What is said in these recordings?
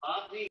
आप भी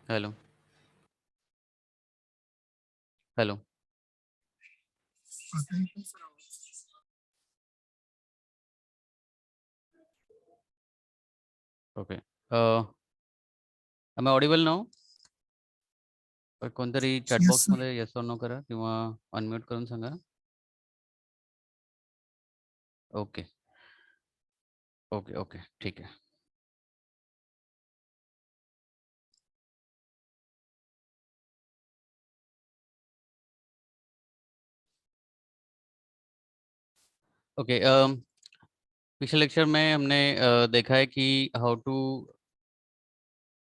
hello. Hello. Okay. आय Audible नाव? कोणतरी चॅट येस सर. बॉक्समध्ये येस ऑर नो करा किंवा अनम्यूट करून सांगा. ओके. ओके. ओके. ठीक आहे. ओके. पिछले लेक्चर में हमने देखा है कि how to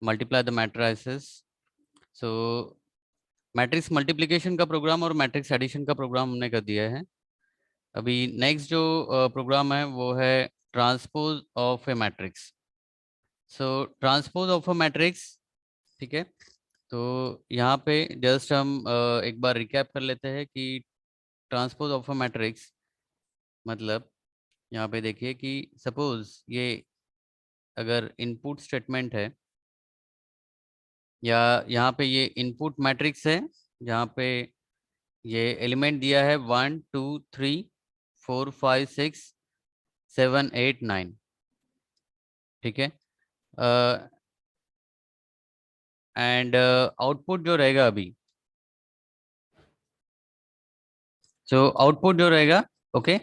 multiply the matrices. So matrix multiplication का प्रोग्राम और मैट्रिक्स एडिशन का प्रोग्राम हमने कर दिया है. अभी नेक्स्ट जो प्रोग्राम है वो है transpose of A matrix. So transpose of a matrix. ठीक है. तो यहाँ पे जस्ट हम एक बार रिकैप कर लेते हैं कि ट्रांसपोज ऑफ अ मैट्रिक्स मतलब यहाँ पे देखिए कि सपोज ये अगर इनपुट स्टेटमेंट है या यहाँ पे ये इनपुट मैट्रिक्स है जहाँ पे ये एलिमेंट दिया है 1 2 3 4 5 6 7 8 9. ठीक है. एंड आउटपुट जो रहेगा अभी, सो आउटपुट जो रहेगा, ओके,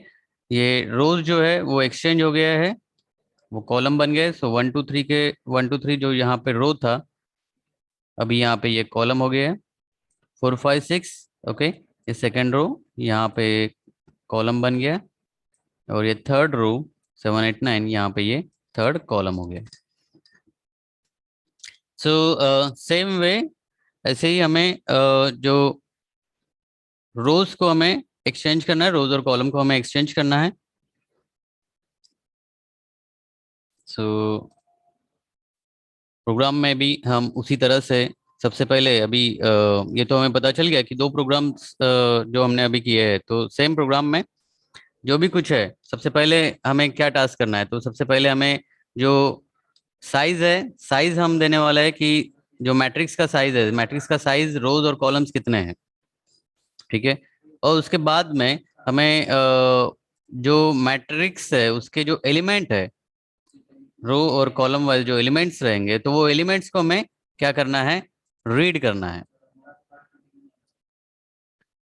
ये रोज जो है वो एक्सचेंज हो गया है, वो कॉलम बन गए. सो 1 2 3 के 1 2 3 जो यहाँ पे रो था अभी यहाँ पे ये कॉलम हो गया है. 4 5 6, ओके, ये सेकेंड रो यहाँ पे कॉलम बन गया. और ये थर्ड रो 7 8 9 यहाँ पे ये थर्ड कॉलम हो गया. सो सेम वे ऐसे ही हमें जो रोज को हमें एक्सचेंज करना है, रोज और कॉलम को हमें एक्सचेंज करना है. सो प्रोग्राम में भी हम उसी तरह से सबसे पहले अभी ये तो हमें पता चल गया कि दो प्रोग्राम्स जो हमने अभी किए हैं, तो सेम प्रोग्राम में जो भी कुछ है सबसे पहले हमें क्या टास्क करना है. तो सबसे पहले हमें जो साइज है, साइज हम देने वाला है कि जो मैट्रिक्स का साइज है, मैट्रिक्स का साइज रोज और कॉलम्स कितने हैं. ठीक है. और उसके बाद में हमें जो मैट्रिक्स है उसके जो एलिमेंट है, रो और कॉलम वाले जो एलिमेंट्स रहेंगे, तो वो एलिमेंट्स को हमें क्या करना है, रीड करना है.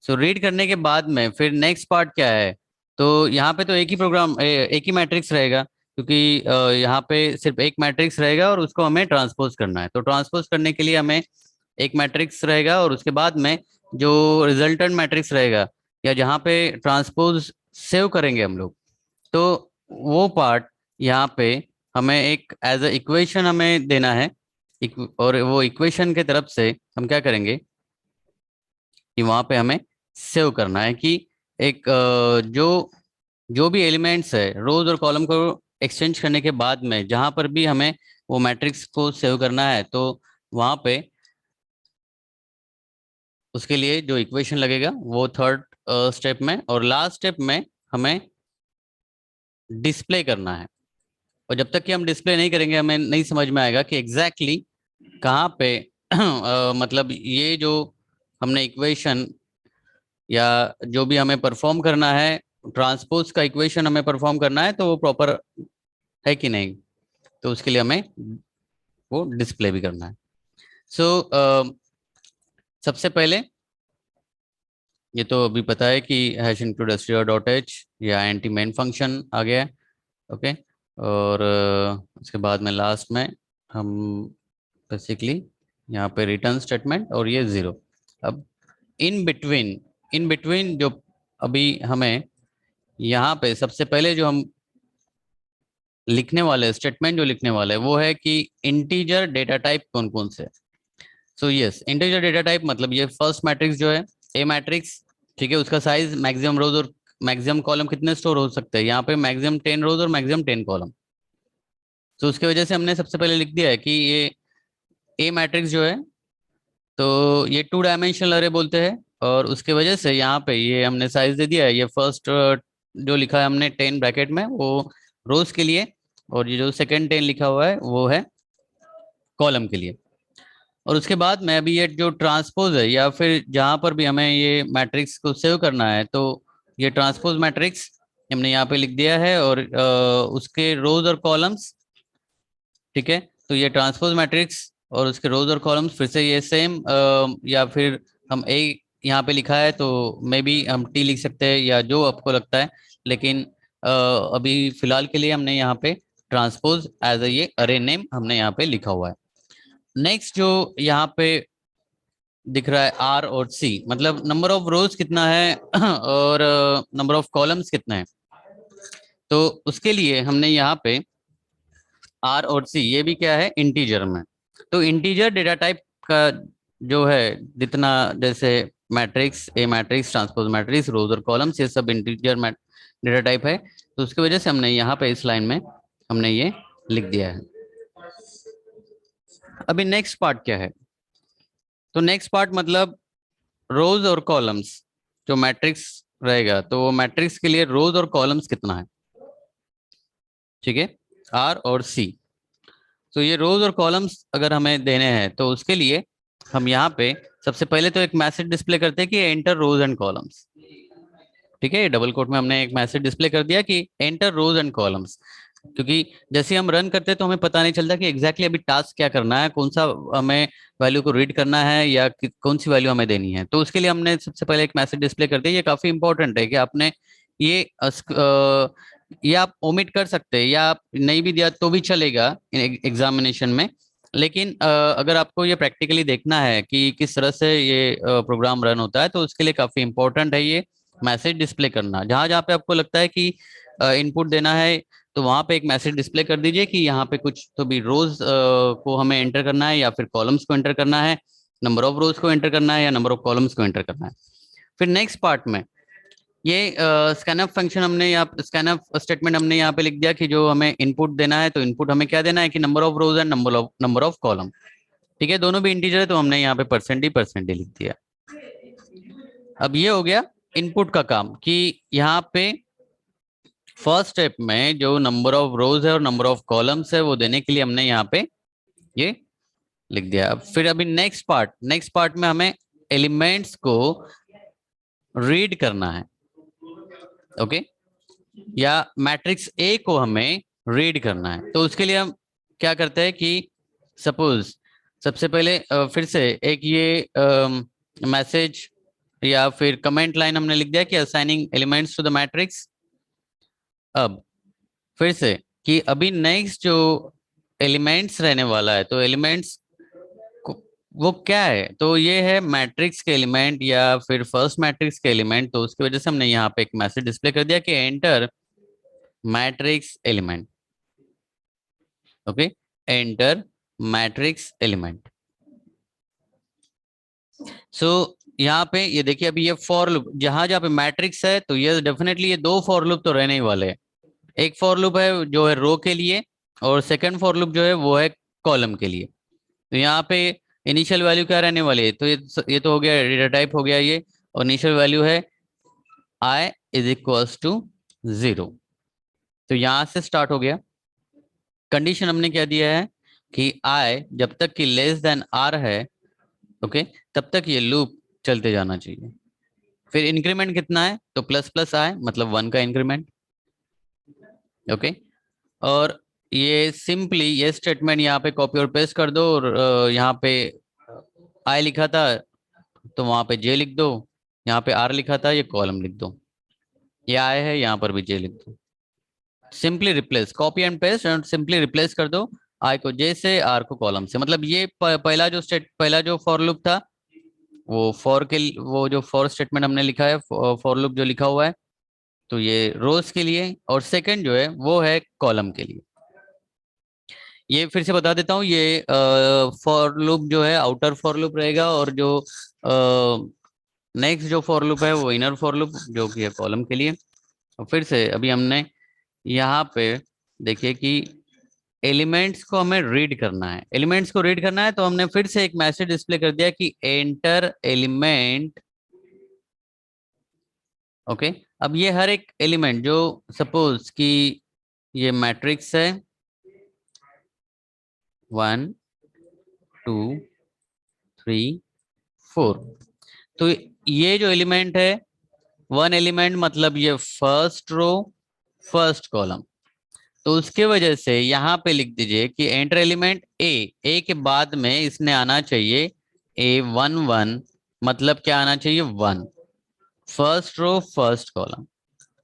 सो रीड करने के बाद में फिर नेक्स्ट पार्ट क्या है. तो यहाँ पे तो एक ही प्रोग्राम एक ही मैट्रिक्स रहेगा क्योंकि यहाँ पे सिर्फ एक मैट्रिक्स रहेगा और उसको हमें ट्रांसपोज करना है. तो ट्रांसपोज करने के लिए हमें एक मैट्रिक्स रहेगा और उसके बाद में जो रिजल्टेंट मैट्रिक्स रहेगा या जहाँ पे ट्रांसपोज सेव करेंगे हम लोग, तो वो पार्ट यहाँ पे हमें एक एज अ इक्वेशन हमें देना है. और वो इक्वेशन के तरफ से हम क्या करेंगे कि वहाँ पे हमें सेव करना है कि एक जो जो भी एलिमेंट्स है रोज और कॉलम को एक्सचेंज करने के बाद में जहाँ पर भी हमें वो मैट्रिक्स को सेव करना है, तो वहाँ पे उसके लिए जो इक्वेशन लगेगा वो थर्ड स्टेप में, और लास्ट स्टेप में हमें डिस्प्ले करना है. और जब तक कि हम डिस्प्ले नहीं करेंगे हमें नहीं समझ में आएगा कि एग्जैक्टली कहाँ पे मतलब ये जो हमने इक्वेशन या जो भी हमें परफॉर्म करना है, ट्रांसपोज का इक्वेशन हमें परफॉर्म करना है, तो वो प्रॉपर है कि नहीं. तो उसके लिए हमें वो डिस्प्ले भी करना है. सो सबसे पहले ये तो अभी पता है कि हैश इंक्लूड str.h या एंटी मेन फंक्शन आ गया है. ओके. और उसके बाद में लास्ट में हम बेसिकली यहाँ पे रिटर्न स्टेटमेंट और ये ज़ीरो. अब इन बिटवीन जो अभी हमें यहाँ पे सबसे पहले जो हम लिखने वाले स्टेटमेंट जो लिखने वाले हैं वो है कि इंटीजर डेटा टाइप कौन कौन से. So yes, integer data type मतलब ये फर्स्ट मैट्रिक्स जो है ए मैट्रिक्स, ठीक है, उसका साइज मैक्सिमम रोज और मैक्सिमम कॉलम कितने स्टोर हो सकते हैं, यहाँ पे मैक्सिमम 10 रोज और मैक्सिमम 10 कॉलम. तो उसके वजह से हमने सबसे पहले लिख दिया है कि ये ए मैट्रिक्स जो है तो ये 2 डायमेंशनल अरे बोलते हैं, और उसके वजह से यहाँ पे ये हमने साइज दे दिया है. ये फर्स्ट जो लिखा है हमने 10 ब्रैकेट में वो रोज के लिए, और ये जो सेकंड 10 लिखा हुआ है वो है कॉलम के लिए. और उसके बाद में अभी ये जो ट्रांसपोज है या फिर जहां पर भी हमें ये मैट्रिक्स को सेव करना है, तो ये ट्रांसपोज मैट्रिक्स हमने यहाँ पे लिख दिया है, और उसके रोज और कॉलम्स, ठीक है। तो ये ट्रांसपोज मैट्रिक्स और उसके रोज और कॉलम्स फिर से ये सेम, या फिर हम ए यहाँ पे लिखा है तो मे बी हम टी लिख सकते हैं या जो आपको लगता है, लेकिन अभी फिलहाल के लिए हमने यहाँ पे ट्रांसपोज एज ए ये अरे नेम हमने यहाँ पे लिखा हुआ है। नेक्स्ट जो यहाँ पे दिख रहा है आर और सी, मतलब नंबर ऑफ रोज कितना है और नंबर ऑफ कॉलम्स कितना है। तो उसके लिए हमने यहाँ पे आर और सी, ये भी क्या है, इंटीजर में। तो इंटीजर डेटा टाइप का जो है, जितना जैसे मैट्रिक्स, ए मैट्रिक्स, ट्रांसपोज मैट्रिक्स, रोज और कॉलम्स, ये सब इंटीजर डेटा टाइप है। तो उसकी वजह से हमने यहाँ पे इस लाइन में हमने ये लिख दिया है। अभी नेक्स्ट पार्ट क्या है, तो नेक्स्ट पार्ट मतलब रोज और कॉलम्स, जो मैट्रिक्स रहेगा तो वो मैट्रिक्स के लिए रोज और कॉलम्स कितना है, ठीक है, आर और सी। तो ये रोज और कॉलम्स अगर हमें देने हैं तो उसके लिए हम यहाँ पे सबसे पहले तो एक मैसेज डिस्प्ले करते हैं कि एंटर रोज एंड कॉलम्स, ठीक है। डबल कोट में हमने एक मैसेज डिस्प्ले कर दिया कि एंटर रोज एंड कॉलम्स, क्योंकि जैसे हम रन करते हैं तो हमें पता नहीं चलता कि एग्जैक्टली अभी टास्क क्या करना है, कौन सा हमें वैल्यू को रीड करना है या कौन सी वैल्यू हमें देनी है। तो उसके लिए हमने सबसे पहले एक मैसेज डिस्प्ले कर दिया। ये काफी इंपॉर्टेंट है कि आपने ये ये आप ओमिट कर सकते हैं या आप नहीं भी दिया तो भी चलेगा एग्जामिनेशन में, लेकिन अगर आपको ये प्रैक्टिकली देखना है कि किस तरह से ये प्रोग्राम रन होता है, तो उसके लिए काफी इंपॉर्टेंट है ये मैसेज डिस्प्ले करना। जहां जहां पे आपको लगता है कि इनपुट देना है, तो वहां पे एक मैसेज डिस्प्ले कर दीजिए कि यहाँ पे कुछ तो भी रोज को हमें एंटर करना है या फिर कॉलम्स को एंटर करना है, नंबर ऑफ रोज को एंटर करना है या नंबर ऑफ कॉलम्स को एंटर करना है। फिर नेक्स्ट पार्ट में ये स्कैनअप फंक्शन हमने यहाँ, स्कैनअप स्टेटमेंट हमने यहाँ पे लिख दिया कि जो हमें इनपुट देना है, तो इनपुट हमें क्या देना है कि number of rose and number of column, ठीक है। दोनों भी इंटीजर है तो हमने यहाँ पे परसेंट ही लिख दिया। अब ये हो गया इनपुट का काम कि यहाँ पे फर्स्ट स्टेप में जो नंबर ऑफ रोज है और नंबर ऑफ कॉलम्स है वो देने के लिए हमने यहाँ पे ये लिख दिया। अब फिर अभी नेक्स्ट पार्ट में हमें एलिमेंट्स को रीड करना है, ओके, या मैट्रिक्स ए को हमें रीड करना है। तो उसके लिए हम क्या करते हैं कि सपोज सबसे पहले फिर से एक ये मैसेज या फिर कमेंट लाइन हमने लिख दिया कि assigning elements to the matrix. अब फिर से कि अभी नेक्स्ट जो एलिमेंट्स रहने वाला है, तो एलिमेंट्स वो क्या है, तो ये है मैट्रिक्स के एलिमेंट या फिर फर्स्ट मैट्रिक्स के एलिमेंट। तो उसकी वजह से हमने यहाँ पे एक मैसेज डिस्प्ले कर दिया कि enter matrix element, okay, enter matrix element. So यहाँ पे ये देखिए, अभी ये फॉर लूप जहां जहाँ पे मैट्रिक्स है, तो ये डेफिनेटली ये दो फॉर लूप तो रहने ही वाले हैं। एक फॉर लूप है जो है रो के लिए, और सेकंड फॉर लूप जो है वो है कॉलम के लिए। तो यहाँ पे इनिशियल वैल्यू क्या रहने वाली है, तो ये तो हो गया डेटा टाइप हो गया ये, और इनिशियल वैल्यू है i इज इक्वल्स टू 0। तो यहाँ से स्टार्ट हो गया। कंडीशन हमने क्या दिया है कि i जब तक कि लेस देन r है, ओके, तब तक ये लूप चलते जाना चाहिए। फिर इंक्रीमेंट कितना है, तो प्लस प्लस i मतलब 1 का इंक्रीमेंट, ओके। और ये सिंपली ये स्टेटमेंट यहाँ पे कॉपी और पेस्ट कर दो, और यहाँ पे i लिखा था तो वहां पे j लिख दो, यहाँ पे r लिखा था ये कॉलम लिख दो, ये i है यहाँ पर भी j लिख दो। Simply replace, copy and paste, and simply replace कर दो i को j से, r को कॉलम से। मतलब ये पहला जो फॉर लूप था, वो वो जो फॉर स्टेटमेंट हमने लिखा है, फॉर लूप जो लिखा हुआ है, तो ये रोज के लिए, और सेकंड जो है वो है कॉलम के लिए। ये फिर से बता देता हूँ, ये फॉर लूप जो है आउटर फॉर लूप रहेगा, और जो नेक्स्ट जो फॉर लूप है वो इनर फॉर लूप जो कि है कॉलम के लिए। और फिर से अभी हमने यहाँ पे देखिए कि एलिमेंट्स को हमें रीड करना है, एलिमेंट्स को रीड करना है, तो हमने फिर से एक मैसेज डिस्प्ले कर दिया कि एंटर एलिमेंट, ओके। अब ये हर एक एलिमेंट जो सपोज कि ये मैट्रिक्स है 1 2 3 4। तो ये जो एलिमेंट है, वन एलिमेंट मतलब ये फर्स्ट रो फर्स्ट कॉलम, तो उसके वजह से यहाँ पे लिख दीजिए कि एंटर एलिमेंट ए के बाद में इसने आना चाहिए A11, मतलब क्या आना चाहिए 1, फर्स्ट रो फर्स्ट कॉलम।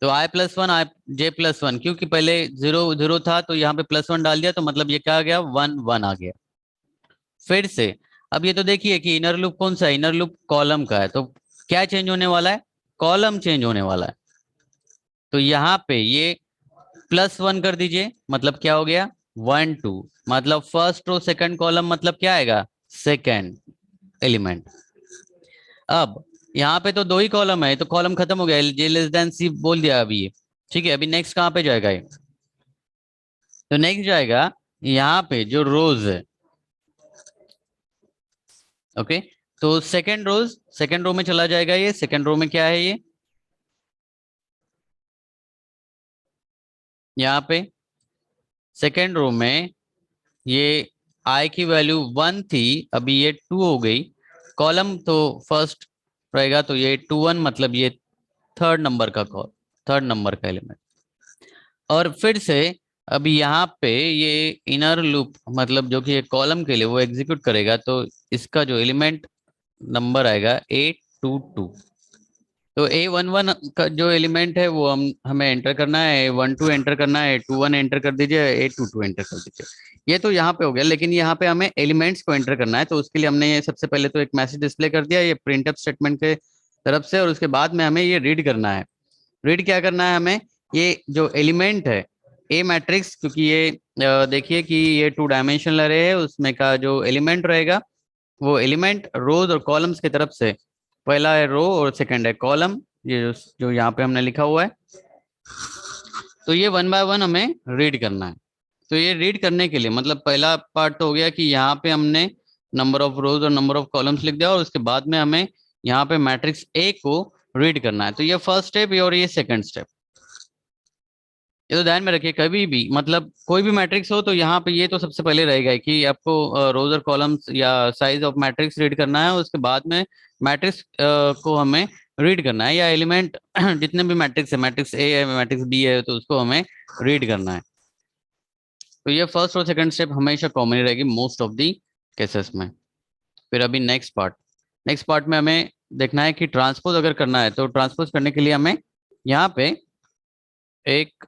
तो I+1 J+1, क्योंकि पहले 0 0 था तो यहाँ पे +1 डाल दिया, तो मतलब ये क्या आ गया 1 1 आ गया। फिर से अब ये तो देखिए कि इनर लूप कौन सा है, इनर लूप कॉलम का है, तो क्या चेंज होने वाला है, कॉलम चेंज होने वाला है। तो यहाँ पे ये +1 कर दीजिए, मतलब क्या हो गया 1 2, मतलब फर्स्ट रो सेकंड कॉलम, मतलब क्या आएगा सेकंड एलिमेंट। अब यहाँ पे तो दो ही कॉलम है, तो कॉलम खत्म हो गया, J<C बोल दिया अभी ये, ठीक है। अभी नेक्स्ट कहाँ पे जाएगा ये, तो नेक्स्ट जाएगा यहाँ पे जो रोज है, ओके। तो सेकंड रो में चला जाएगा, ये सेकंड रो में क्या है ये, यहाँ पे सेकंड रो में ये I की वैल्यू 1 थी, अभी ये 2 हो गई, कॉलम तो फर्स्ट रहेगा, तो ये 2 1, मतलब ये थर्ड नंबर का एलिमेंट। और फिर से अभी यहाँ पे ये इनर लूप, मतलब जो कि एक कॉलम के लिए वो एग्जीक्यूट करेगा, तो इसका जो एलिमेंट नंबर आएगा A22। तो A11 का जो एलिमेंट है वो हमें एंटर करना है, A12 एंटर करना है, A21 एंटर कर दीजिए, A22 एंटर कर दीजिए। ये तो यहाँ पे हो गया, लेकिन यहाँ पे हमें एलिमेंट्स को एंटर करना है, तो उसके लिए हमने ये सबसे पहले तो एक मैसेज डिस्प्ले कर दिया ये प्रिंटफ स्टेटमेंट के तरफ से, और उसके बाद में हमें ये रीड करना है। रीड क्या करना है हमें, ये जो एलिमेंट है ए मैट्रिक्स, क्योंकि ये देखिए कि ये 2 डायमेंशनल अरे है, उसमें का जो एलिमेंट रहेगा वो एलिमेंट रोज और कॉलम्स की तरफ से, पहला है रो और सेकंड है कॉलम, ये जो यहाँ पे हमने लिखा हुआ है, तो ये 1 बाय 1 हमें रीड करना है। तो ये रीड करने के लिए मतलब पहला पार्ट तो हो गया कि यहाँ पे हमने नंबर ऑफ रोज और नंबर ऑफ कॉलम्स लिख दिया, और उसके बाद में हमें यहाँ पे मैट्रिक्स ए को रीड करना है। तो ये फर्स्ट स्टेप और ये सेकंड स्टेप, ये तो ध्यान में रखिए। कभी भी मतलब कोई भी मैट्रिक्स हो तो यहाँ पे ये तो सबसे पहले रहेगा कि आपको रोज और कॉलम्स या साइज ऑफ मैट्रिक्स रीड करना है, उसके बाद में मैट्रिक्स को हमें रीड करना है, या एलिमेंट जितने भी मैट्रिक्स है, मैट्रिक्स ए है मैट्रिक्स बी है, तो उसको हमें रीड करना है। तो ये फर्स्ट और सेकंड स्टेप हमेशा कॉमन ही रहेगी मोस्ट ऑफ दी केसेस में। फिर अभी नेक्स्ट पार्ट में हमें देखना है कि ट्रांसपोज अगर करना है, तो ट्रांसपोज करने के लिए हमें यहाँ पे एक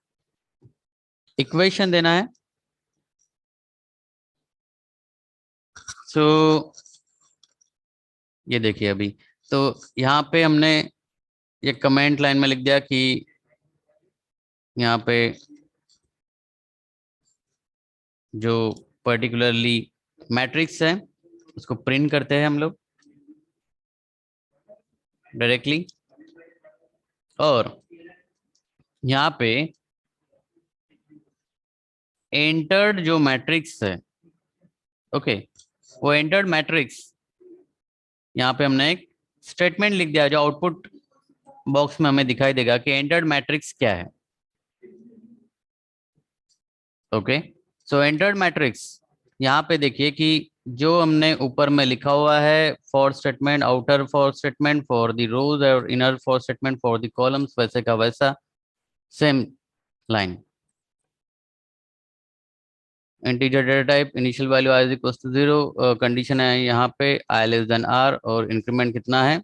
इक्वेशन देना है। सो ये देखिए अभी, तो यहाँ पे हमने ये कमेंट लाइन में लिख दिया कि यहाँ पे जो पर्टिकुलरली मैट्रिक्स है उसको प्रिंट करते हैं हम लोग डायरेक्टली, और यहाँ पे एंटर्ड जो मैट्रिक्स है, ओके, वो एंटर्ड मैट्रिक्स यहाँ पे हमने एक स्टेटमेंट लिख दिया जो आउटपुट बॉक्स में हमें दिखाई देगा कि एंटर्ड मैट्रिक्स क्या है। ओके, सो एंटर्ड मैट्रिक्स यहाँ पे देखिए कि जो हमने ऊपर में लिखा हुआ है for statement, outer for statement for the rows और inner for statement for the columns, वैसे का वैसा same line. Integer data type initial value i is equal to 0, condition है यहाँ पे आई लेस देन आर, और इंक्रीमेंट कितना है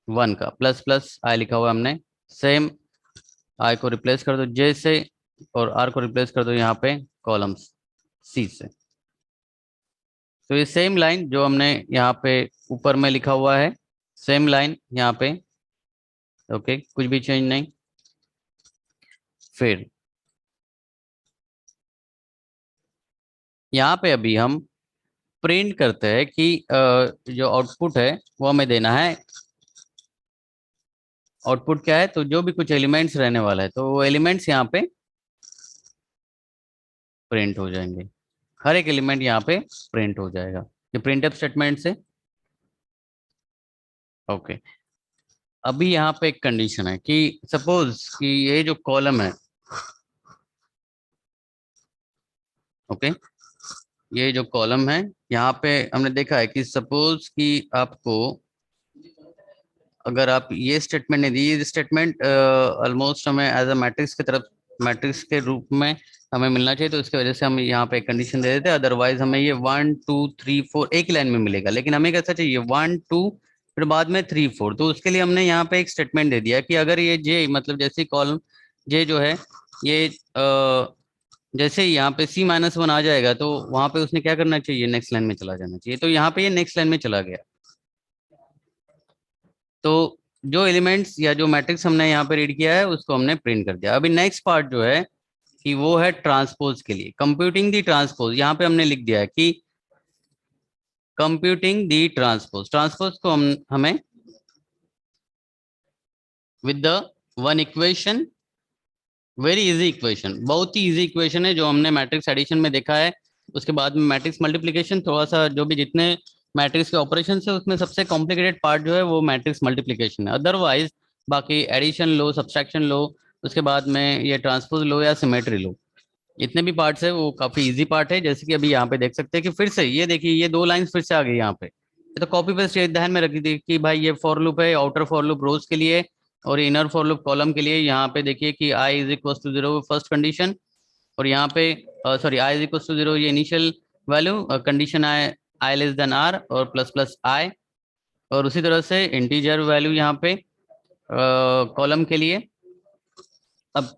1 का, प्लस प्लस आई लिखा हुआ है हमने, सेम आई को रिप्लेस कर दो जे से, और आर को रिप्लेस कर दो यहाँ पे कॉलम्स सी से। तो ये सेम लाइन जो हमने यहाँ पे ऊपर में लिखा हुआ है, सेम लाइन यहाँ पे, ओके, कुछ भी चेंज नहीं। फिर यहाँ पे अभी हम प्रिंट करते हैं कि जो आउटपुट है वो हमें देना है। आउटपुट क्या है, तो जो भी कुछ एलिमेंट्स रहने वाला है तो वो एलिमेंट्स यहाँ पे प्रिंट हो जाएंगे, हर एक एलिमेंट यहाँ पे प्रिंट हो जाएगा ये प्रिंटफ स्टेटमेंट से। ओके, अभी यहाँ पे एक कंडीशन है कि सपोज कि ये जो कॉलम है, ओके, ये जो कॉलम है, यहाँ पे हमने देखा है कि सपोज कि आपको अगर आप ये स्टेटमेंट नहीं दी, ये स्टेटमेंट ऑलमोस्ट हमें एज अ मैट्रिक्स की तरफ, मैट्रिक्स के रूप में हमें मिलना चाहिए, तो इसकी वजह से हम यहाँ पे एक कंडीशन दे देते हैं। अदरवाइज हमें ये 1 2 3 4 एक ही लाइन में मिलेगा, लेकिन हमें कैसा चाहिए 1 2 फिर बाद में 3 4। तो उसके लिए हमने यहाँ पे एक स्टेटमेंट दे दिया कि अगर ये जे मतलब जैसे कॉलम जे जो है ये जैसे ही यहाँ पे C-1 आ जाएगा, तो वहां पे उसने क्या करना चाहिए, नेक्स्ट लाइन में चला जाना चाहिए। तो यहाँ पे ये नेक्स्ट लाइन में चला गया। तो जो एलिमेंट्स या जो मैट्रिक्स हमने यहाँ पे रीड किया है उसको हमने प्रिंट कर दिया। अभी नेक्स्ट पार्ट जो है कि वो है ट्रांसपोज के लिए, कंप्यूटिंग दी ट्रांसपोज। यहाँ पे हमने लिख दिया है कि कंप्यूटिंग दी ट्रांसपोज, ट्रांसपोज को हम हमें with the one equation, very easy equation, बहुत ही इजी इक्वेशन है जो हमने मैट्रिक्स एडिशन में देखा है। उसके बाद में मैट्रिक्स मल्टीप्लिकेशन, थोड़ा सा जो भी जितने मैट्रिक्स के ऑपरेशन है उसमें सबसे कॉम्प्लिकेटेड पार्ट जो है वो मैट्रिक्स मल्टीप्लिकेशन है। अदरवाइज बाकी एडिशन लो, सब्सट्रैक्शन लो, उसके बाद में ये ट्रांसपोज लो या सिमेट्री लो, इतने भी पार्ट्स है वो काफी इजी पार्ट है। जैसे कि अभी यहाँ पे देख सकते हैं कि फिर से ये देखिए ये दो लाइंस फिर से आ गई यहाँ पे। ये तो कॉपी पेस्ट ध्यान में रखी थी कि भाई ये फॉर लूप है, आउटर फॉर लूप रोज के लिए और इनर फॉर लूप कॉलम के लिए। यहाँ पे देखिए कि i is equal to 0 first condition, और यहाँ पे sorry i is equal to 0 ये initial value, condition i less than r और प्लस प्लस आई, और उसी तरह से इंटीजर वैल्यू यहाँ पे कॉलम के लिए। अब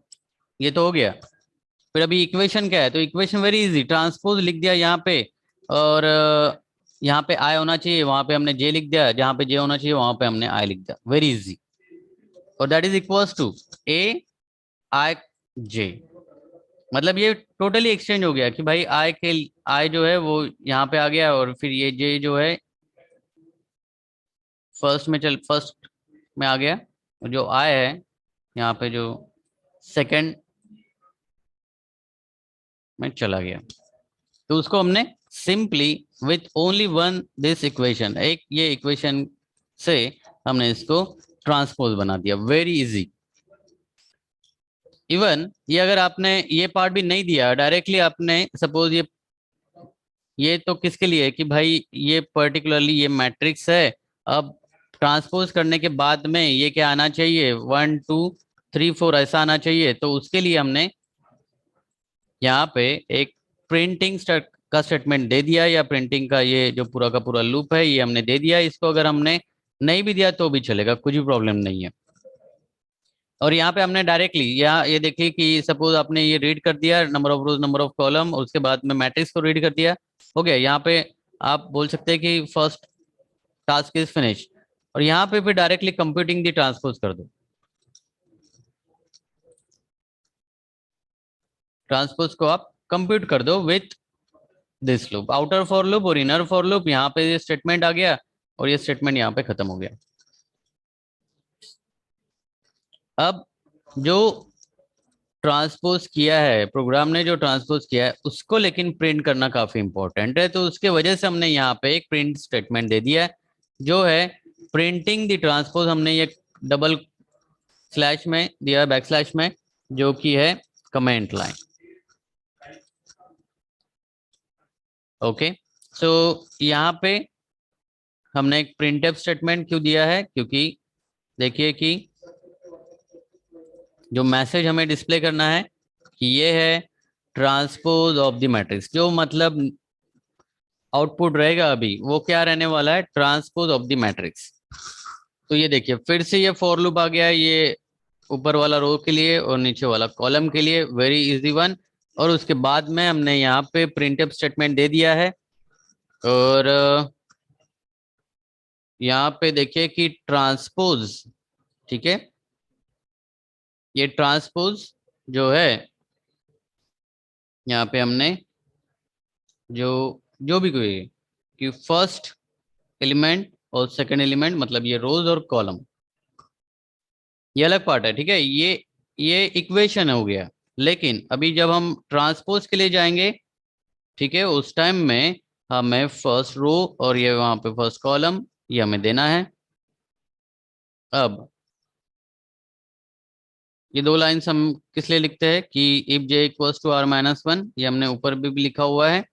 ये तो हो गया। फिर अभी इक्वेशन क्या है, तो इक्वेशन वेरी इजी, ट्रांसपोज लिख दिया यहाँ पे, और यहाँ पे आई होना चाहिए, वहां पे हमने जे लिख दिया, जहाँ पे जे होना चाहिए वहां पे हमने आई लिख दिया, वेरी इजी। और दैट इज इक्वल्स टू ए आई जे, मतलब ये टोटली एक्सचेंज हो गया कि भाई आई के आई जो है वो यहाँ पे आ गया, और फिर ये जे जो है फर्स्ट में आ गया, और जो आई है यहाँ पे जो सेकंड में चला गया। तो उसको हमने simply with only one this equation, एक ये इक्वेशन से हमने इसको ट्रांसपोज बना दिया, वेरी इजी। इवन ये अगर आपने ये पार्ट भी नहीं दिया, डायरेक्टली आपने सपोज ये तो किसके लिए है कि भाई ये पर्टिकुलरली ये मैट्रिक्स है, अब ट्रांसपोज करने के बाद में ये क्या आना चाहिए 1 2 3 4 ऐसा आना चाहिए। तो उसके लिए हमने यहाँ पे एक प्रिंटिंग का स्टेटमेंट दे दिया, या प्रिंटिंग का ये जो पूरा का पूरा लूप है ये हमने दे दिया। इसको अगर हमने नहीं भी दिया तो भी चलेगा, कुछ भी प्रॉब्लम नहीं है। और यहाँ पे हमने डायरेक्टली यहाँ ये देखिए कि सपोज आपने ये रीड कर दिया number of rose number of column, और उसके बाद में मैट्रिक्स को रीड कर दिया, हो गया। यहाँ पे आप बोल सकते हैं कि फर्स्ट टास्क इज फिनिश, और यहाँ पे फिर डायरेक्टली कंप्यूटिंग दी ट्रांसपोज कर दो। ट्रांसपोज को आप कंप्यूट कर दो with this loop, outer for loop और इनर फॉर लूप। यहाँ पे ये स्टेटमेंट आ गया और ये स्टेटमेंट यहाँ पे खत्म हो गया। अब जो ट्रांसपोज किया है प्रोग्राम ने, जो ट्रांसपोज किया है उसको लेकिन प्रिंट करना काफी इंपॉर्टेंट है, तो उसके वजह से हमने यहाँ पे एक प्रिंट स्टेटमेंट दे दिया है जो है प्रिंटिंग द ट्रांसपोज। हमने ये डबल स्लैश में दिया, बैक स्लैश में, जो कि है कमेंट लाइन। ओके, सो यहाँ पे हमने एक प्रिंटफ स्टेटमेंट क्यों दिया है, क्योंकि देखिए कि जो मैसेज हमें डिस्प्ले करना है कि ये है ट्रांसपोज ऑफ द मैट्रिक्स, जो मतलब आउटपुट रहेगा अभी वो क्या रहने वाला है, ट्रांसपोज ऑफ द मैट्रिक्स। तो ये देखिए फिर से ये फॉर लूप आ गया, ये ऊपर वाला रो के लिए और नीचे वाला कॉलम के लिए, वेरी इजी वन। और उसके बाद में हमने यहाँ पे प्रिंटफ स्टेटमेंट दे दिया है, और यहाँ पे देखिए कि ट्रांसपोज, ठीक है, ये ट्रांसपोज जो है यहाँ पे हमने जो जो भी कोई कि फर्स्ट एलिमेंट और सेकंड एलिमेंट, मतलब ये रोज और कॉलम, ये अलग पार्ट है, ठीक है, ये इक्वेशन हो गया। लेकिन अभी जब हम ट्रांसपोज के लिए जाएंगे, ठीक है, उस टाइम में हमें फर्स्ट रो और ये वहां पे फर्स्ट कॉलम ये हमें देना है। अब ये दो लाइंस हम किस लिए लिखते हैं कि if J equals to R-1, ये हमने ऊपर भी लिखा हुआ है।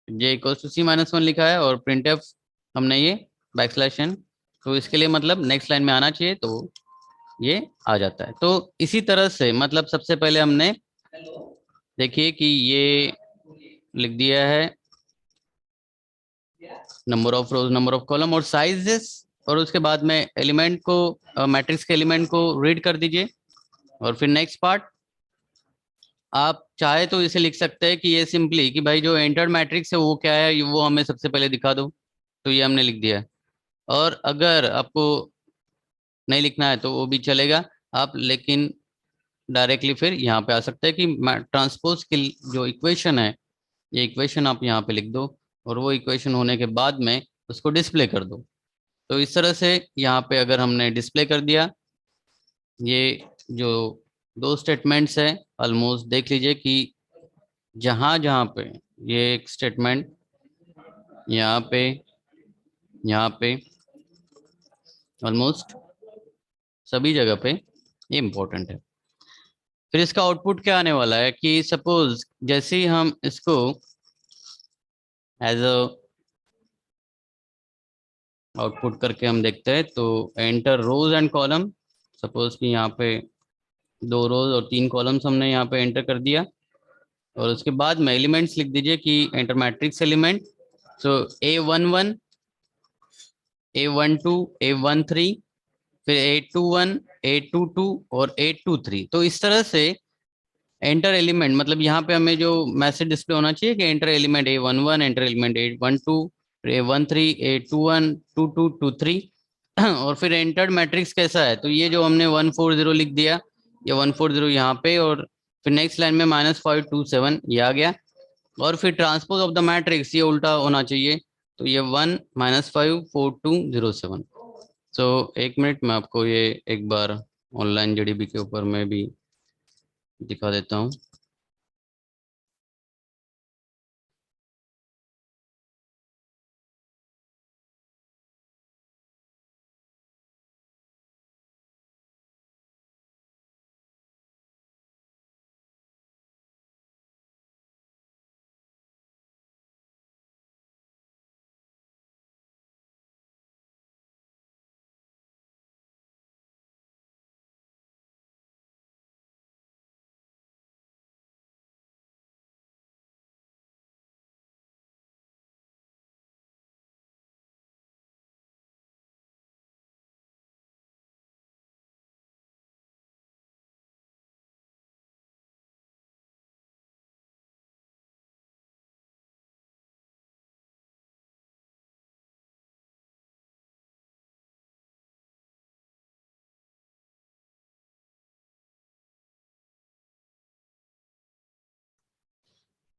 j इक्वल्स टू c-1 लिखा है और printf हमने ये \n, तो इसके लिए मतलब नेक्स्ट लाइन में आना चाहिए, तो ये आ जाता है। तो इसी तरह से मतलब सबसे पहले हमने देखिए कि ये लिख दिया है number of rose, number of column और साइजेस, और उसके बाद में एलिमेंट को मैट्रिक्स के एलिमेंट को रीड कर दीजिए। और फिर नेक्स्ट पार्ट आप चाहे तो इसे लिख सकते हैं कि ये सिंपली कि भाई जो एंटर्ड मैट्रिक्स है वो क्या है, वो हमें सबसे पहले दिखा दो, तो ये हमने लिख दिया है। और अगर आपको नहीं लिखना है तो वो भी चलेगा आप, लेकिन डायरेक्टली फिर यहाँ पे आ सकते हैं कि ट्रांसपोज की जो इक्वेशन है, ये इक्वेशन आप यहाँ पे लिख दो और वो इक्वेशन होने के बाद में उसको डिस्प्ले कर दो। तो इस तरह से यहाँ पे अगर हमने डिस्प्ले कर दिया, ये जो दो स्टेटमेंट्स है ऑलमोस्ट देख लीजिए कि जहाँ जहाँ पे ये एक स्टेटमेंट यहाँ पे ऑलमोस्ट सभी जगह पे ये इम्पोर्टेंट है। फिर इसका आउटपुट क्या आने वाला है कि सपोज जैसे ही हम इसको एज अ आउटपुट करके हम देखते हैं, तो enter rows and column, suppose कि यहाँ पे 2 रोज और 3 कॉलम्स हमने यहाँ पे एंटर कर दिया। और उसके बाद में एलिमेंट्स लिख दीजिए कि एंटर मैट्रिक्स एलिमेंट, सो A11, A12, A13, फिर A21, A22 और A23। तो इस तरह से एंटर एलिमेंट मतलब यहाँ पे हमें जो मैसेज डिस्प्ले होना चाहिए कि enter element A11, enter element A12, A13, A21, 22, 23 और फिर एंटर्ड मैट्रिक्स कैसा है, तो ये जो हमने 140 लिख दिया, ये 140 यहाँ पे, और फिर नेक्स्ट लाइन में -527 ये आ गया। और फिर ट्रांसपोज ऑफ द मैट्रिक्स ये उल्टा होना चाहिए, तो ये 1 -54207। सो एक मिनट मैं आपको ये एक बार ऑनलाइन जेडीबी के ऊपर में भी दिखा देता हूँ।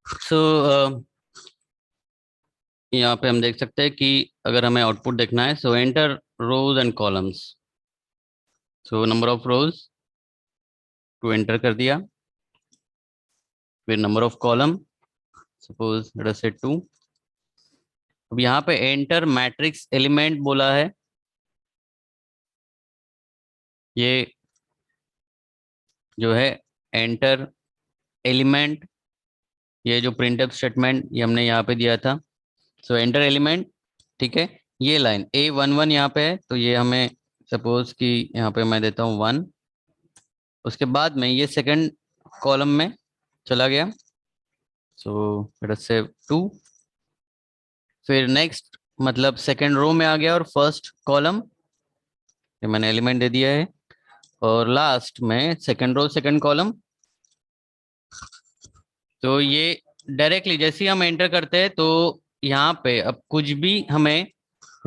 सो यहाँ पे हम देख सकते हैं कि अगर हमें आउटपुट देखना है, so enter rows and columns, so number of rows to enter कर दिया, फिर number of column suppose let us say 2। अब यहाँ पे एंटर मैट्रिक्स एलिमेंट बोला है, ये जो है एंटर एलिमेंट, ये जो प्रिंटफ स्टेटमेंट ये हमने यहाँ पे दिया था, सो एंटर एलिमेंट, ठीक है। ये लाइन A11 यहाँ पे है, तो ये हमें सपोज कि यहाँ पे मैं देता हूँ 1, उसके बाद में ये सेकंड कॉलम में चला गया, सो लेट अस से 2, फिर नेक्स्ट मतलब सेकंड रो में आ गया और फर्स्ट कॉलम ये मैंने एलिमेंट दे दिया है, और लास्ट में सेकंड रो सेकंड कॉलम। तो ये डायरेक्टली जैसे ही हम एंटर करते हैं तो यहाँ पे अब कुछ भी हमें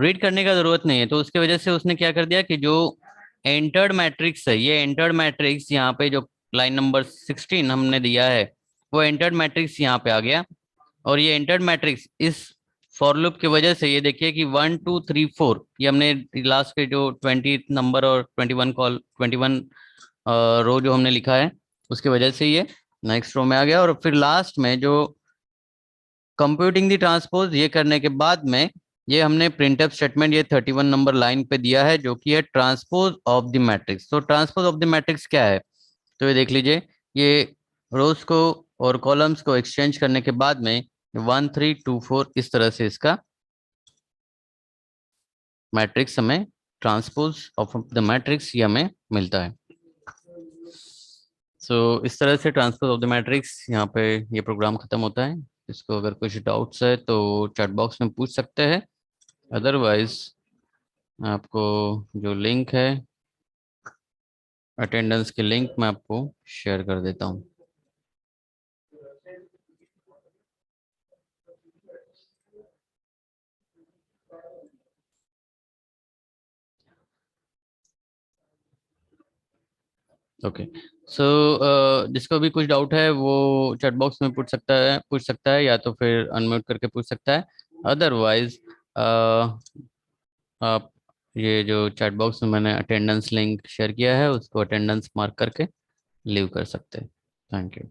रीड करने का जरूरत नहीं है, तो उसकी वजह से उसने क्या कर दिया कि जो एंटर्ड मैट्रिक्स है, ये एंटर्ड मैट्रिक्स यहाँ पे जो लाइन नंबर 16 हमने दिया है, वो एंटर्ड मैट्रिक्स यहाँ पे आ गया। और ये एंटर्ड मैट्रिक्स इस फॉर लूप की वजह से ये देखिए कि 1 2 3 4 ये हमने लास्ट के जो 20 नंबर और 21 रो जो हमने लिखा है उसकी वजह से ये नेक्स्ट रो में आ गया। और फिर लास्ट में जो कंप्यूटिंग दी ट्रांसपोज ये करने के बाद में ये हमने प्रिंटफ स्टेटमेंट ये 31 नंबर लाइन पे दिया है, जो कि है ट्रांसपोज ऑफ द मैट्रिक्स। तो ट्रांसपोज ऑफ द मैट्रिक्स क्या है, तो ये देख लीजिए, ये रोज को और कॉलम्स को एक्सचेंज करने के बाद में 1324 इस तरह से इसका मैट्रिक्स हमें ट्रांसपोज ऑफ द मैट्रिक्स ये हमें मिलता है। सो इस तरह से ट्रांसपोज ऑफ द मैट्रिक्स यहाँ पे ये प्रोग्राम खत्म होता है। इसको अगर कुछ डाउट्स है तो चैट बॉक्स में पूछ सकते हैं, अदरवाइज आपको जो लिंक है अटेंडेंस के लिंक मैं आपको शेयर कर देता हूँ। ओके, सो जिसको भी कुछ डाउट है वो चैट बॉक्स में पूछ सकता है या तो फिर अनम्यूट करके पूछ सकता है। अदरवाइज आप ये जो चैट बॉक्स में मैंने अटेंडेंस लिंक शेयर किया है उसको अटेंडेंस मार्क करके लीव कर सकते हैं। Thank you.